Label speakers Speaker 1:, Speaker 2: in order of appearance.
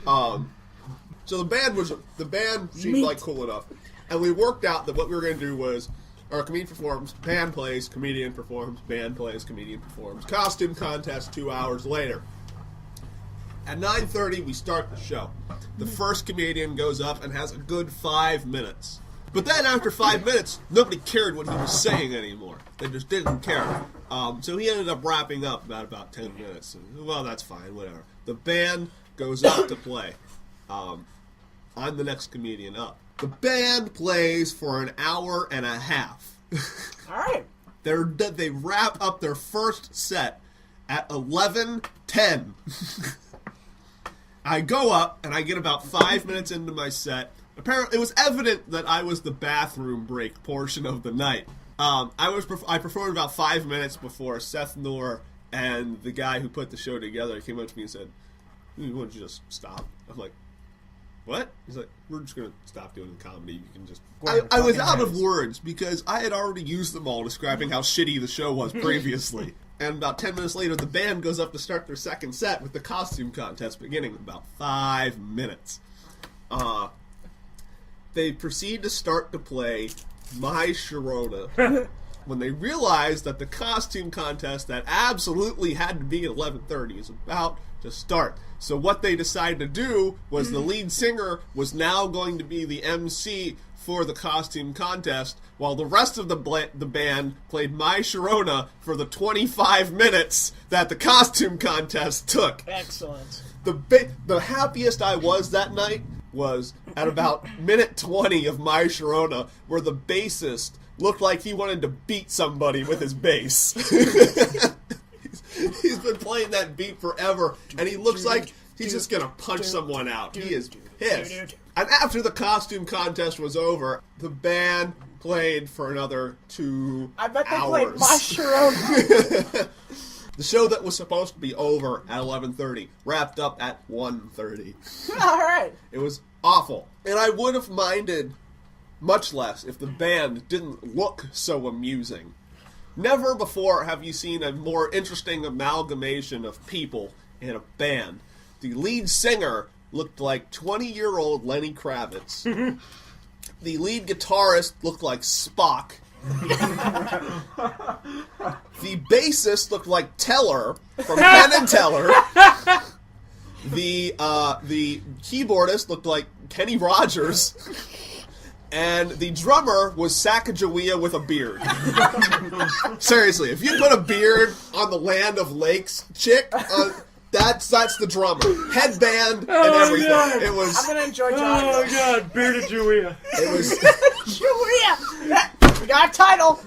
Speaker 1: So the band seemed like cool enough, and we worked out that what we were going to do was, our comedian performs, band plays, comedian performs, band plays, comedian performs. Costume contest 2 hours later. At 9:30, we start the show. The first comedian goes up and has a good 5 minutes. But then after 5 minutes, nobody cared what he was saying anymore. They just didn't care. So he ended up wrapping up about 10 minutes. Well, that's fine, whatever. The band goes up to play. I'm the next comedian up. The band plays for an hour and a half.
Speaker 2: All right.
Speaker 1: They wrap up their first set at 11:10. I go up, and I get about 5 minutes into my set. Apparently, it was evident that I was the bathroom break portion of the night. I performed about 5 minutes before Seth Noor and the guy who put the show together came up to me and said, "Why don't you just stop?" I'm like, "What?" He's like, "We're just going to stop doing comedy. You can just..." I was out of words because I had already used them all describing how shitty the show was previously. And about 10 minutes later, the band goes up to start their second set with the costume contest beginning in about 5 minutes. They proceed to start to play My Sharona when they realize that the costume contest that absolutely had to be at 11:30 is about to start. So what they decided to do was the lead singer was now going to be the MC for the costume contest, while the rest of the band played My Sharona for the 25 minutes that the costume contest took.
Speaker 2: Excellent.
Speaker 1: The happiest I was that night was at about minute 20 of My Sharona, where the bassist looked like he wanted to beat somebody with his bass. He's been playing that beat forever, and he looks like he's just going to punch someone out. He is pissed. And after the costume contest was over, the band played for another 2 hours.
Speaker 2: I bet they played My Sharona.
Speaker 1: The show that was supposed to be over at 11:30 wrapped up at 1:30.
Speaker 2: All right.
Speaker 1: It was awful. And I would have minded much less if the band didn't look so amusing. Never before have you seen a more interesting amalgamation of people in a band. The lead singer looked like 20-year-old Lenny Kravitz. The lead guitarist looked like Spock. The bassist looked like Teller from Penn and Teller. The keyboardist looked like Kenny Rogers. And the drummer was Sacagawea with a beard. Seriously, if you put a beard on the Land of Lakes chick, that's the drummer. Headband and everything.
Speaker 3: God.
Speaker 1: It was.
Speaker 2: I'm gonna enjoy John.
Speaker 3: Oh God, bearded Julia.
Speaker 1: It was.
Speaker 2: Julia. We got a title.